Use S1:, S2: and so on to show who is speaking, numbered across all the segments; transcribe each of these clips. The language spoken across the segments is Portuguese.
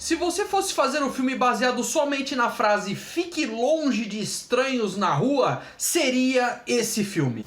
S1: Se você fosse fazer um filme baseado somente na frase "fique longe de estranhos na rua", seria esse filme.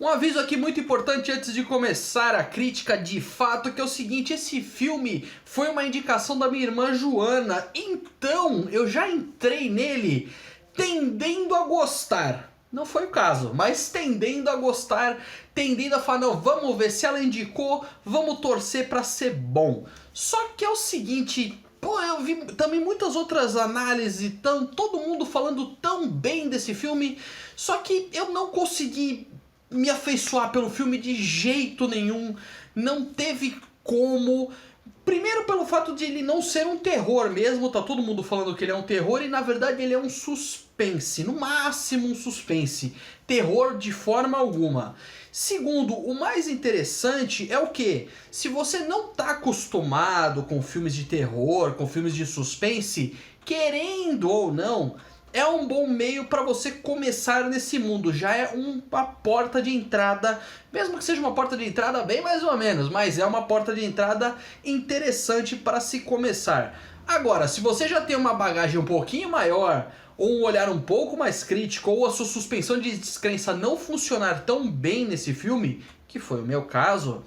S1: Um aviso aqui muito importante antes de começar a crítica de fato, que é o seguinte: esse filme foi uma indicação da minha irmã Joana, então eu já entrei nele tendendo a gostar. Não foi o caso, mas tendendo a gostar, tendendo a falar, não, vamos ver, se ela indicou, vamos torcer pra ser bom. Só que é o seguinte, pô, eu vi também muitas outras análises, todo mundo falando tão bem desse filme, só que eu não consegui me afeiçoar pelo filme de jeito nenhum, não teve como. Primeiro pelo fato de ele não ser um terror mesmo, tá todo mundo falando que ele é um terror e na verdade ele é um suspense, no máximo um suspense, terror de forma alguma. Segundo, o mais interessante é o que? Se você não tá acostumado com filmes de terror, com filmes de suspense, querendo ou não, é um bom meio para você começar nesse mundo, já é uma porta de entrada, mesmo que seja uma porta de entrada bem mais ou menos, mas é uma porta de entrada interessante para se começar. Agora, se você já tem uma bagagem um pouquinho maior, ou um olhar um pouco mais crítico, ou a sua suspensão de descrença não funcionar tão bem nesse filme, que foi o meu caso,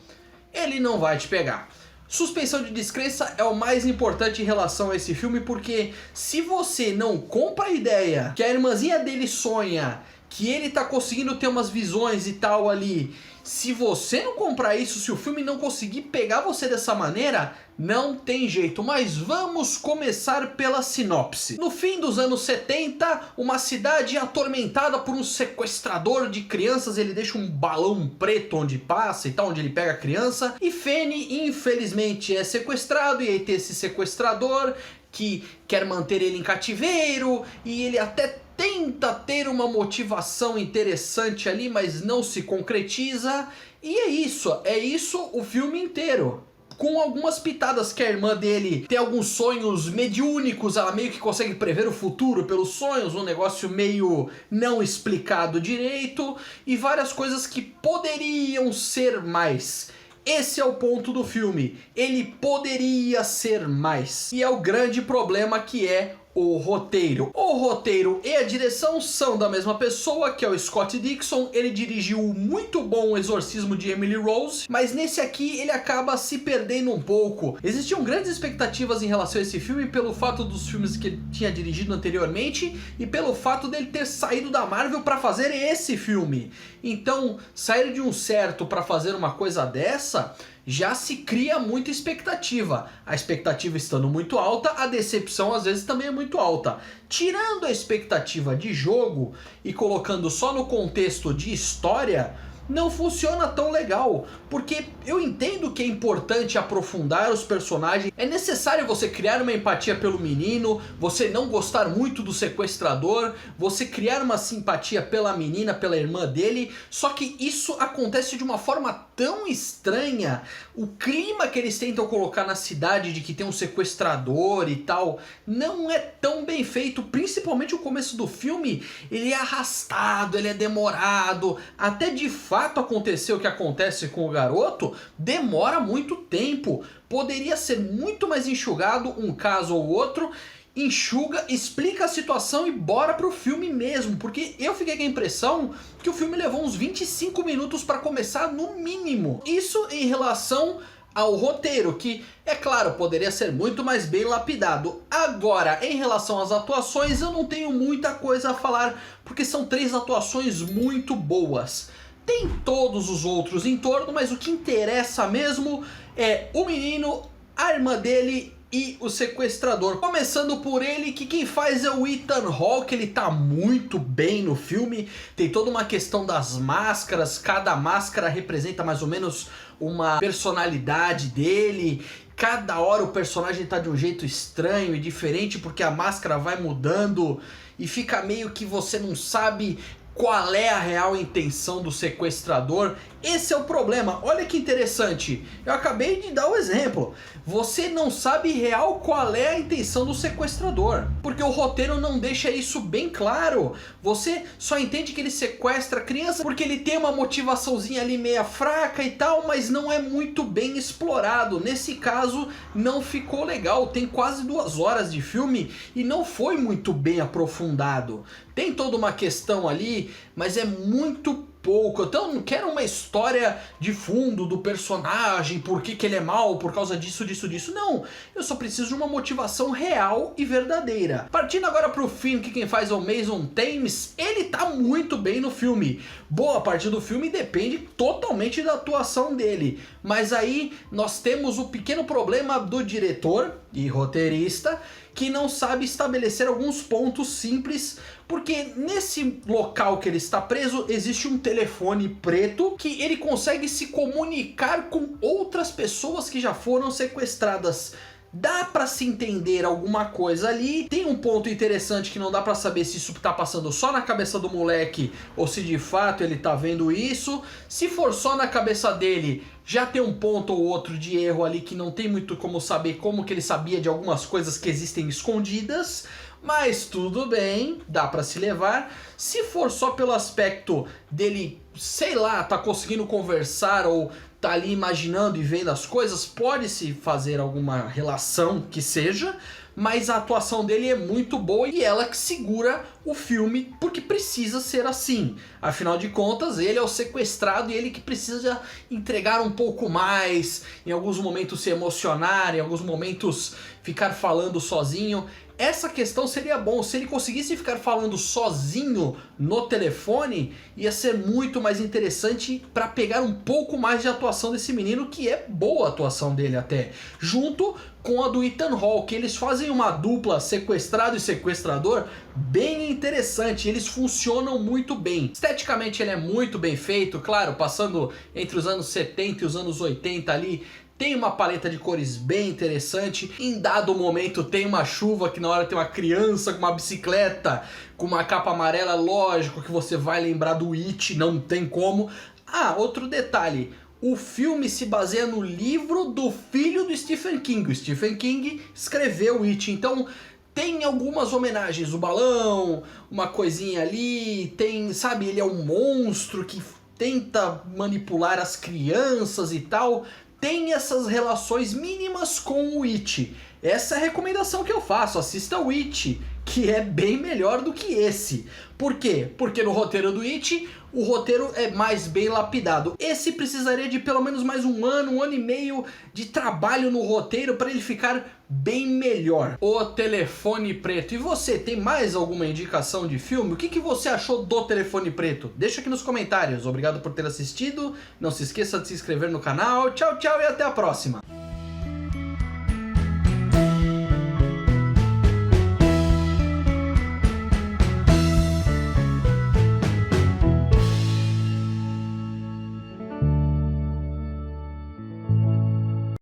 S1: ele não vai te pegar. Suspensão de descrença é o mais importante em relação a esse filme, porque se você não compra a ideia que a irmãzinha dele sonha, que ele tá conseguindo ter umas visões e tal ali, se você não comprar isso, se o filme não conseguir pegar você dessa maneira, não tem jeito. Mas vamos começar pela sinopse. No fim dos anos 70, uma cidade atormentada por um sequestrador de crianças. Ele deixa um balão preto onde passa e tal, onde ele pega a criança. E Fanny, infelizmente, é sequestrado. E aí tem esse sequestrador que quer manter ele em cativeiro. E ele até tenta ter uma motivação interessante ali, mas não se concretiza. E é isso o filme inteiro. Com algumas pitadas que a irmã dele tem alguns sonhos mediúnicos, ela meio que consegue prever o futuro pelos sonhos, um negócio meio não explicado direito, e várias coisas que poderiam ser mais. Esse é o ponto do filme, ele poderia ser mais. E é o grande problema, que é o roteiro. O roteiro e a direção são da mesma pessoa, que é o Scott Derrickson. Ele dirigiu o muito bom Exorcismo de Emily Rose, mas nesse aqui ele acaba se perdendo um pouco. Existiam grandes expectativas em relação a esse filme pelo fato dos filmes que ele tinha dirigido anteriormente e pelo fato dele ter saído da Marvel para fazer esse filme. Então, sair de um certo para fazer uma coisa dessa, já se cria muita expectativa. A expectativa estando muito alta, a decepção às vezes também é muito alta. Tirando a expectativa de jogo e colocando só no contexto de história, não funciona tão legal, porque eu entendo que é importante aprofundar os personagens, é necessário você criar uma empatia pelo menino, você não gostar muito do sequestrador, você criar uma simpatia pela menina, pela irmã dele, só que isso acontece de uma forma tão estranha. O clima que eles tentam colocar na cidade de que tem um sequestrador e tal, não é tão bem feito, principalmente o começo do filme, ele é arrastado, ele é demorado, até de fato acontecer o que acontece com o garoto, demora muito tempo. Poderia ser muito mais enxugado, um caso ou outro, enxuga, explica a situação e bora pro filme mesmo, porque eu fiquei com a impressão que o filme levou uns 25 minutos para começar no mínimo. Isso em relação ao roteiro, que, é claro, poderia ser muito mais bem lapidado. Agora, em relação às atuações, eu não tenho muita coisa a falar, porque são 3 atuações muito boas. Tem todos os outros em torno, mas o que interessa mesmo é o menino, a irmã dele e o sequestrador. Começando por ele, que quem faz é o Ethan Hawke. Ele tá muito bem no filme. Tem toda uma questão das máscaras, cada máscara representa mais ou menos uma personalidade dele. Cada hora o personagem tá de um jeito estranho e diferente, porque a máscara vai mudando e fica meio que você não sabe qual é a real intenção do sequestrador. Esse é o problema. Olha que interessante. Eu acabei de dar o exemplo. Você não sabe real qual é a intenção do sequestrador, porque o roteiro não deixa isso bem claro. Você só entende que ele sequestra a criança porque ele tem uma motivaçãozinha ali meia fraca e tal, mas não é muito bem explorado. Nesse caso, não ficou legal. Tem quase 2 horas de filme e não foi muito bem aprofundado. Tem toda uma questão ali, mas é muito pouco. Então eu não quero uma história de fundo do personagem, por que ele é mau, por causa disso, disso. Não, eu só preciso de uma motivação real e verdadeira. Partindo agora pro filme, que quem faz é o Mason Thames, ele tá muito bem no filme. Boa parte do filme depende totalmente da atuação dele. Mas aí nós temos o pequeno problema do diretor e roteirista, que não sabe estabelecer alguns pontos simples, porque nesse local que ele está preso existe um telefone preto que ele consegue se comunicar com outras pessoas que já foram sequestradas. Dá pra se entender alguma coisa ali. Tem um ponto interessante que não dá pra saber se isso tá passando só na cabeça do moleque ou se de fato ele tá vendo isso. Se for só na cabeça dele, já tem um ponto ou outro de erro ali que não tem muito como saber como que ele sabia de algumas coisas que existem escondidas. Mas tudo bem, dá pra se levar. Se for só pelo aspecto dele, sei lá, tá conseguindo conversar ou tá ali imaginando e vendo as coisas, pode-se fazer alguma relação que seja, mas a atuação dele é muito boa e ela que segura o filme, porque precisa ser assim. Afinal de contas, ele é o sequestrado e ele que precisa entregar um pouco mais, em alguns momentos se emocionar, em alguns momentos ficar falando sozinho. Essa questão seria bom, se ele conseguisse ficar falando sozinho no telefone, ia ser muito mais interessante para pegar um pouco mais de atuação desse menino, que é boa a atuação dele até, junto com a do Ethan Hawke. Eles fazem uma dupla sequestrado e sequestrador bem interessante, eles funcionam muito bem. Esteticamente ele é muito bem feito, claro, passando entre os anos 70 e os anos 80 ali, tem uma paleta de cores bem interessante. Em dado momento tem uma chuva que na hora tem uma criança com uma bicicleta, com uma capa amarela, lógico que você vai lembrar do It, não tem como. Ah, outro detalhe, o filme se baseia no livro do filho do Stephen King. O Stephen King escreveu It, então tem algumas homenagens, o balão, uma coisinha ali, tem, sabe, ele é um monstro que tenta manipular as crianças e tal. Tem essas relações mínimas com o It. Essa é a recomendação que eu faço, assista o It, que é bem melhor do que esse. Por quê? Porque no roteiro do It, o roteiro é mais bem lapidado. Esse precisaria de pelo menos mais um ano e meio de trabalho no roteiro para ele ficar bem melhor. O Telefone Preto. E você, tem mais alguma indicação de filme? O que você achou do Telefone Preto? Deixa aqui nos comentários. Obrigado por ter assistido. Não se esqueça de se inscrever no canal. Tchau, tchau e até a próxima.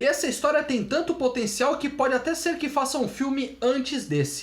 S1: Essa história tem tanto potencial que pode até ser que faça um filme antes desse.